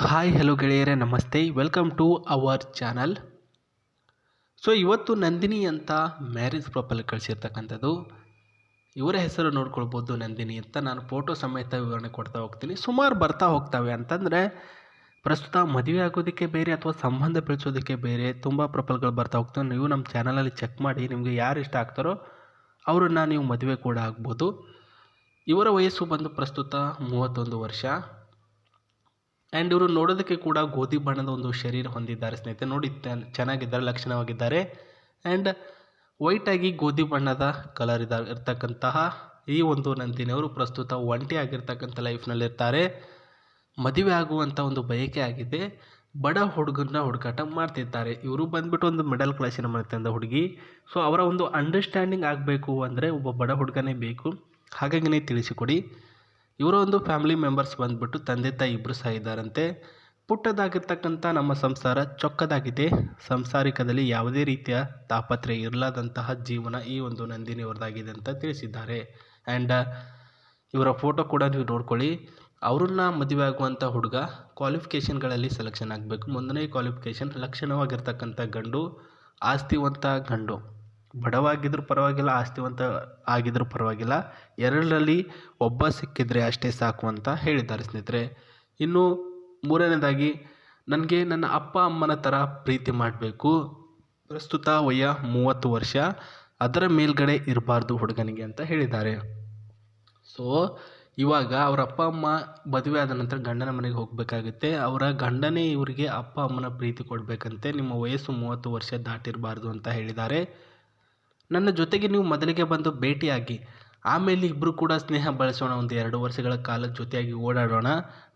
Hi hello ಗೆಳೆಯರೇ, ನಮಸ್ತೆ. Welcome to our channel. So ಇವತ್ತು ನಂದಿನಿ ಅಂತ ಮ್ಯಾರೇಜ್ ಪ್ರೊಫೈಲ್ ಕಳಿಸಿರ್ತಕ್ಕಂಥದ್ದು. ಇವರ ಹೆಸರು ನೋಡ್ಕೊಳ್ಬೋದು, ನಂದಿನಿ ಅಂತ. ನಾನು ಫೋಟೋ ಸಮೇತ ವಿವರಣೆ ಕೊಡ್ತಾ ಹೋಗ್ತೀನಿ. ಸುಮಾರು ಬರ್ತಾ ಹೋಗ್ತವೆ. ಅಂತಂದರೆ ಪ್ರಸ್ತುತ ಮದುವೆ ಆಗೋದಕ್ಕೆ ಬೇರೆ ಅಥವಾ ಸಂಬಂಧ ಬೆಳೆಸೋದಕ್ಕೆ ಬೇರೆ ತುಂಬ ಪ್ರೊಫೈಲ್ಗಳು ಬರ್ತಾ ಹೋಗ್ತವೆ. ನೀವು ನಮ್ಮ ಚಾನಲಲ್ಲಿ ಚೆಕ್ ಮಾಡಿ, ನಿಮಗೆ ಯಾರು ಇಷ್ಟ ಆಗ್ತಾರೋ ಅವರನ್ನು ನೀವು ಮದುವೆ ಕೂಡ ಆಗ್ಬೋದು. ಇವರ ವಯಸ್ಸು ಬಂದು ಪ್ರಸ್ತುತ 31 ವರ್ಷ. ಆ್ಯಂಡ್ ಇವರು ನೋಡೋದಕ್ಕೆ ಕೂಡ ಗೋಧಿ ಬಣ್ಣದ ಒಂದು ಶರೀರ ಹೊಂದಿದ್ದಾರೆ ಸ್ನೇಹಿತರೆ. ನೋಡಿ ಚೆನ್ನಾಗಿದ್ದಾರೆ, ಲಕ್ಷಣವಾಗಿದ್ದಾರೆ. ಆ್ಯಂಡ್ ವೈಟಾಗಿ ಗೋಧಿ ಬಣ್ಣದ ಕಲರ್ ಇರ್ತಕ್ಕಂತಹ ಈ ಒಂದು ನಂದಿನಿಯವರು ಪ್ರಸ್ತುತ ಒಂಟಿ ಆಗಿರ್ತಕ್ಕಂಥ ಲೈಫ್ನಲ್ಲಿರ್ತಾರೆ. ಮದುವೆ ಆಗುವಂಥ ಒಂದು ಬಯಕೆ ಆಗಿದೆ. ಬಡ ಹುಡುಗನ ಹುಡುಕಾಟ ಮಾಡ್ತಿದ್ದಾರೆ. ಇವರು ಬಂದ್ಬಿಟ್ಟು ಒಂದು ಮಿಡಲ್ ಕ್ಲಾಸಿನ ಮನೆತನದ ಹುಡುಗಿ. ಸೊ ಅವರ ಒಂದು ಅಂಡರ್ಸ್ಟ್ಯಾಂಡಿಂಗ್ ಆಗಬೇಕು ಅಂದರೆ ಒಬ್ಬ ಬಡ ಹುಡುಗನೇ ಬೇಕು. ಹಾಗಾಗಿ ತಿಳಿಸಿಕೊಡಿ. ಇವರ ಒಂದು ಫ್ಯಾಮಿಲಿ ಮೆಂಬರ್ಸ್ ಬಂದ್ಬಿಟ್ಟು ತಂದೆ ತಾಯಿ ಇಬ್ಬರು ಸಹ ಇದ್ದಾರಂತೆ. ಪುಟ್ಟದಾಗಿರ್ತಕ್ಕಂಥ ನಮ್ಮ ಸಂಸಾರ ಚೊಕ್ಕದಾಗಿದೆ. ಸಂಸಾರಿಕದಲ್ಲಿ ಯಾವುದೇ ರೀತಿಯ ತಾಪತ್ರೆ ಇರಲಾದಂತಹ ಜೀವನ ಈ ಒಂದು ನಂದಿನಿಯವರದಾಗಿದೆ ಅಂತ ತಿಳಿಸಿದ್ದಾರೆ. ಆ್ಯಂಡ್ ಇವರ ಫೋಟೋ ಕೂಡ ನೀವು ನೋಡ್ಕೊಳ್ಳಿ. ಅವ್ರನ್ನ ಮದುವೆ ಆಗುವಂಥ ಹುಡುಗ ಕ್ವಾಲಿಫಿಕೇಷನ್ಗಳಲ್ಲಿ ಸೆಲೆಕ್ಷನ್ ಆಗಬೇಕು. ಮೊದಲನೇ ಕ್ವಾಲಿಫಿಕೇಷನ್ ಲಕ್ಷಣವಾಗಿರ್ತಕ್ಕಂಥ ಗಂಡು, ಆಸ್ತಿವಂತ ಗಂಡು. ಬಡವಾಗಿದ್ರೂ ಪರವಾಗಿಲ್ಲ, ಆಸ್ತಿವಂತ ಆಗಿದ್ರೂ ಪರವಾಗಿಲ್ಲ, ಎರಡರಲ್ಲಿ ಒಬ್ಬ ಸಿಕ್ಕಿದ್ರೆ ಅಷ್ಟೇ ಸಾಕು ಅಂತ ಹೇಳಿದ್ದಾರೆ ಸ್ನೇಹಿತರೆ. ಇನ್ನು ಮೂರನೇದಾಗಿ, ನನಗೆ ನನ್ನ ಅಪ್ಪ ಅಮ್ಮನ ಥರ ಪ್ರೀತಿ ಮಾಡಬೇಕು. ಪ್ರಸ್ತುತ ವಯ 30 ವರ್ಷ, ಅದರ ಮೇಲ್ಗಡೆ ಇರಬಾರ್ದು ಹುಡುಗನಿಗೆ ಅಂತ ಹೇಳಿದ್ದಾರೆ. ಸೊ ಇವಾಗ ಅವರ ಅಪ್ಪ ಅಮ್ಮ ಮದುವೆ ಆದ ನಂತರ ಗಂಡನ ಮನೆಗೆ ಹೋಗಬೇಕಾಗುತ್ತೆ. ಅವರ ಗಂಡನೇ ಇವರಿಗೆ ಅಪ್ಪ ಅಮ್ಮನ ಪ್ರೀತಿ ಕೊಡಬೇಕಂತೆ. ನಿಮ್ಮ ವಯಸ್ಸು 30 ವರ್ಷ ದಾಟಿರಬಾರ್ದು ಅಂತ ಹೇಳಿದ್ದಾರೆ. ನನ್ನ ಜೊತೆಗೆ ನೀವು ಮೊದಲಿಗೆ ಬಂದು ಭೇಟಿಯಾಗಿ, ಆಮೇಲೆ ಇಬ್ಬರು ಕೂಡ ಸ್ನೇಹ ಬೆಳೆಸೋಣ, ಒಂದು 2 ವರ್ಷಗಳ ಕಾಲ ಜೊತೆಯಾಗಿ ಓಡಾಡೋಣ,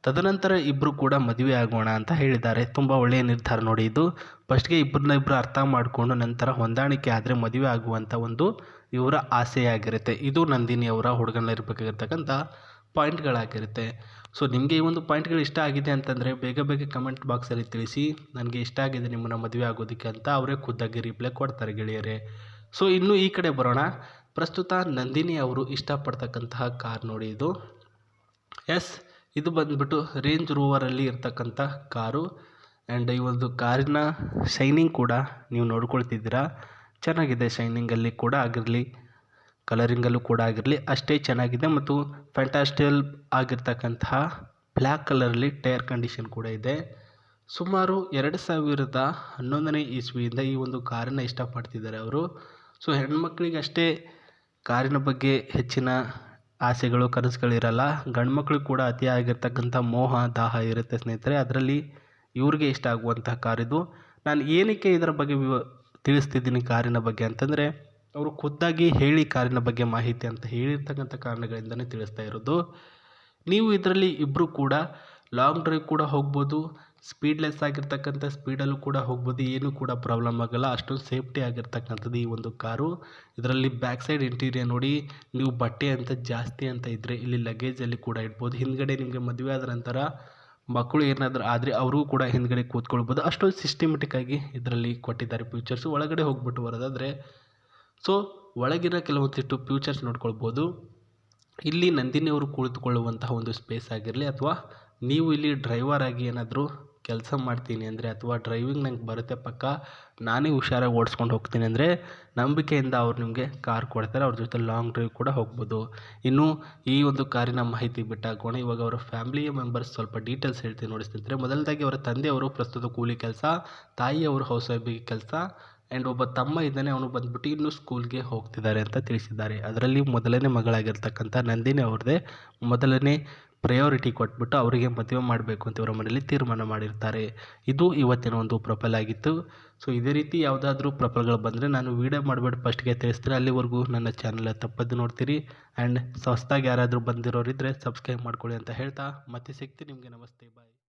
ತದನಂತರ ಇಬ್ಬರು ಕೂಡ ಮದುವೆ ಆಗೋಣ ಅಂತ ಹೇಳಿದ್ದಾರೆ. ತುಂಬ ಒಳ್ಳೆಯ ನಿರ್ಧಾರ ನೋಡಿ ಇದು. ಫಸ್ಟ್ಗೆ ಇಬ್ಬರು ಅರ್ಥ ಮಾಡಿಕೊಂಡು ನಂತರ ಹೊಂದಾಣಿಕೆ ಆದರೆ ಮದುವೆ ಆಗುವಂಥ ಒಂದು ಇವರ ಆಸೆಯಾಗಿರುತ್ತೆ. ಇದು ನಂದಿನಿ ಅವರ ಹುಡುಗನಲ್ಲಿರಬೇಕಾಗಿರ್ತಕ್ಕಂಥ ಪಾಯಿಂಟ್ಗಳಾಗಿರುತ್ತೆ. ಸೊ ನಿಮಗೆ ಈ ಒಂದು ಪಾಯಿಂಟ್ಗಳು ಇಷ್ಟ ಆಗಿದೆ ಅಂತಂದರೆ ಬೇಗ ಬೇಗ ಕಮೆಂಟ್ ಬಾಕ್ಸಲ್ಲಿ ತಿಳಿಸಿ. ನನಗೆ ಇಷ್ಟ ಆಗಿದೆ ನಿಮ್ಮನ್ನು ಮದುವೆ ಆಗೋದಕ್ಕೆ ಅಂತ ಅವರೇ ಖುದ್ದಾಗಿ ರಿಪ್ಲೈ ಕೊಡ್ತಾರೆ ಗೆಳೆಯರೇ. ಸೊ ಇನ್ನು ಈ ಕಡೆ ಬರೋಣ. ಪ್ರಸ್ತುತ ನಂದಿನಿ ಅವರು ಇಷ್ಟಪಡ್ತಕ್ಕಂತಹ ಕಾರ್ ನೋಡಿ ಇದು. ಇದು ಬಂದ್ಬಿಟ್ಟು ರೇಂಜ್ ರೋವರಲ್ಲಿ ಇರ್ತಕ್ಕಂಥ ಕಾರು. ಆ್ಯಂಡ್ ಈ ಒಂದು ಕಾರಿನ ಶೈನಿಂಗ್ ಕೂಡ ನೀವು ನೋಡ್ಕೊಳ್ತಿದ್ದೀರಾ. ಚೆನ್ನಾಗಿದೆ. ಶೈನಿಂಗಲ್ಲಿ ಕೂಡ ಆಗಿರಲಿ, ಕಲರಿಂಗಲ್ಲೂ ಕೂಡ ಆಗಿರಲಿ ಅಷ್ಟೇ ಚೆನ್ನಾಗಿದೆ. ಮತ್ತು ಫ್ಯಾಂಟಾಸ್ಟಿಲ್ ಆಗಿರ್ತಕ್ಕಂತಹ ಬ್ಲ್ಯಾಕ್ ಕಲರಲ್ಲಿ ಟೈರ್ ಕಂಡೀಷನ್ ಕೂಡ ಇದೆ. ಸುಮಾರು 2011ನೇ ಇಸ್ವಿಯಿಂದ ಈ ಒಂದು ಕಾರನ್ನು ಇಷ್ಟಪಡ್ತಿದ್ದಾರೆ ಅವರು. ಸೊ ಹೆಣ್ಮಕ್ಳಿಗೆ ಅಷ್ಟೇ ಕಾರಿನ ಬಗ್ಗೆ ಹೆಚ್ಚಿನ ಆಸೆಗಳು, ಕನಸುಗಳಿರಲ್ಲ. ಗಂಡು ಮಕ್ಕಳಿಗೆ ಕೂಡ ಅತಿಯಾಗಿರ್ತಕ್ಕಂಥ ಮೋಹ, ದಾಹ ಇರುತ್ತೆ ಸ್ನೇಹಿತರೆ. ಅದರಲ್ಲಿ ಇವ್ರಿಗೆ ಇಷ್ಟ ಆಗುವಂತಹ ಕಾರಿದು. ನಾನು ಏನಕ್ಕೆ ಇದರ ಬಗ್ಗೆ ತಿಳಿಸ್ತಿದ್ದೀನಿ ಕಾರಿನ ಬಗ್ಗೆ ಅಂತಂದರೆ, ಅವರು ಖುದ್ದಾಗಿ ಹೇಳಿ ಕಾರಿನ ಬಗ್ಗೆ ಮಾಹಿತಿ ಅಂತ ಹೇಳಿರ್ತಕ್ಕಂಥ ಕಾರಣಗಳಿಂದಲೇ ತಿಳಿಸ್ತಾ ಇರೋದು. ನೀವು ಇದರಲ್ಲಿ ಇಬ್ಬರು ಕೂಡ ಲಾಂಗ್ ಡ್ರೈವ್ ಕೂಡ ಹೋಗ್ಬೋದು, ಸ್ಪೀಡ್ಲೆಸ್ ಆಗಿರ್ತಕ್ಕಂಥ ಸ್ಪೀಡಲ್ಲೂ ಕೂಡ ಹೋಗ್ಬೋದು. ಏನೂ ಕೂಡ ಪ್ರಾಬ್ಲಮ್ ಆಗೋಲ್ಲ. ಅಷ್ಟೊಂದು ಸೇಫ್ಟಿ ಆಗಿರ್ತಕ್ಕಂಥದ್ದು ಈ ಒಂದು ಕಾರು. ಇದರಲ್ಲಿ ಬ್ಯಾಕ್ ಸೈಡ್ ಇಂಟೀರಿಯರ್ ನೋಡಿ, ನೀವು ಬಟ್ಟೆ ಅಂತ ಜಾಸ್ತಿ ಅಂತ ಇದ್ದರೆ ಇಲ್ಲಿ ಲಗೇಜಲ್ಲಿ ಕೂಡ ಇಡ್ಬೋದು. ಹಿಂದ್ಗಡೆ ನಿಮಗೆ ಮದುವೆ ಆದ ನಂತರ ಮಕ್ಕಳು ಏನಾದರೂ ಆದರೆ ಅವರು ಕೂಡ ಹಿಂದ್ಗಡೆ ಕೂತ್ಕೊಳ್ಬೋದು. ಅಷ್ಟೊಂದು ಸಿಸ್ಟಮೆಟಿಕ್ ಆಗಿ ಇದರಲ್ಲಿ ಕೊಟ್ಟಿದ್ದಾರೆ ಫ್ಯೂಚರ್ಸು. ಒಳಗಡೆ ಹೋಗ್ಬಿಟ್ಟು ಬರೋದಾದರೆ, ಸೊ ಒಳಗಿನ ಕೆಲವೊಂದಿಷ್ಟು ಫ್ಯೂಚರ್ಸ್ ನೋಡ್ಕೊಳ್ಬೋದು. ಇಲ್ಲಿ ನಂದಿನಿಯವರು ಕುಳಿತುಕೊಳ್ಳುವಂತಹ ಒಂದು ಸ್ಪೇಸ್ ಆಗಿರಲಿ, ಅಥವಾ ನೀವು ಇಲ್ಲಿ ಡ್ರೈವರ್ ಆಗಿ ಏನಾದರೂ ಕೆಲಸ ಮಾಡ್ತೀನಿ ಅಂದರೆ, ಅಥವಾ ಡ್ರೈವಿಂಗ್ ನಂಗೆ ಬರುತ್ತೆ ಪಕ್ಕ, ನಾನೇ ಹುಷಾರಾಗಿ ಓಡಿಸ್ಕೊಂಡು ಹೋಗ್ತೀನಿ ಅಂದರೆ ನಂಬಿಕೆಯಿಂದ ಅವ್ರು ನಿಮಗೆ ಕಾರ್ ಕೊಡ್ತಾರೆ. ಅವ್ರ ಜೊತೆ ಲಾಂಗ್ ಡ್ರೈವ್ ಕೂಡ ಹೋಗ್ಬೋದು. ಇನ್ನು ಈ ಒಂದು ಕಾರಿನ ಮಾಹಿತಿ ಬಿಟ್ಟಾಕೋಣ. ಇವಾಗ ಅವರ ಫ್ಯಾಮಿಲಿಯ ಮೆಂಬರ್ಸ್ ಸ್ವಲ್ಪ ಡೀಟೇಲ್ಸ್ ಹೇಳ್ತೀನಿ ನೋಡಿ ಸ್ನೇಹಿತರೆ. ಮೊದಲದಾಗಿ ಅವರ ತಂದೆಯವರು ಪ್ರಸ್ತುತ ಕೂಲಿ ಕೆಲಸ, ತಾಯಿಯವರು ಹೌಸ್ ವೈಫಿಗೆ ಕೆಲಸ. ಆ್ಯಂಡ್ ಒಬ್ಬ ತಮ್ಮ ಇದ್ದಾನೆ, ಅವನು ಬಂದ್ಬಿಟ್ಟು ಇನ್ನೂ ಸ್ಕೂಲ್ಗೆ ಹೋಗ್ತಿದ್ದಾರೆ ಅಂತ ತಿಳಿಸಿದ್ದಾರೆ. ಅದರಲ್ಲಿ ಮೊದಲನೇ ಮಗಳಾಗಿರ್ತಕ್ಕಂಥ ನಂದಿನಿ ಅವ್ರದ್ದೇ ಮೊದಲನೇ ಪ್ರಯಾರಿಟಿ ಕೊಟ್ಬಿಟ್ಟು ಅವರಿಗೆ ಮದುವೆ ಮಾಡಬೇಕು ಅಂತ ಇವರ ಮನೆಯಲ್ಲಿ ತೀರ್ಮಾನ ಮಾಡಿರ್ತಾರೆ. ಇದು ಇವತ್ತಿನ ಒಂದು ಪ್ರೊಫೈಲ್ ಆಗಿತ್ತು. ಸೊ ಇದೇ ರೀತಿ ಯಾವುದಾದ್ರೂ ಪ್ರೊಫೈಲ್ಗಳು ಬಂದರೆ ನಾನು ವೀಡಿಯೋ ಮಾಡಿಬಿಟ್ಟು ಫಸ್ಟ್ಗೆ ತಿಳಿಸ್ತೀನಿ. ಅಲ್ಲಿವರೆಗೂ ನನ್ನ ಚಾನಲ್ ತಪ್ಪದ್ದು ನೋಡ್ತೀರಿ. ಆ್ಯಂಡ್ ಹೊಸ್ದಾಗಿ ಯಾರಾದರೂ ಬಂದಿರೋರಿದ್ದರೆ ಸಬ್ಸ್ಕ್ರೈಬ್ ಮಾಡ್ಕೊಳ್ಳಿ ಅಂತ ಹೇಳ್ತಾ ಮತ್ತೆ ಸಿಗ್ತೀನಿ ನಿಮಗೆ. ನಮಸ್ತೆ, ಬಾಯ್.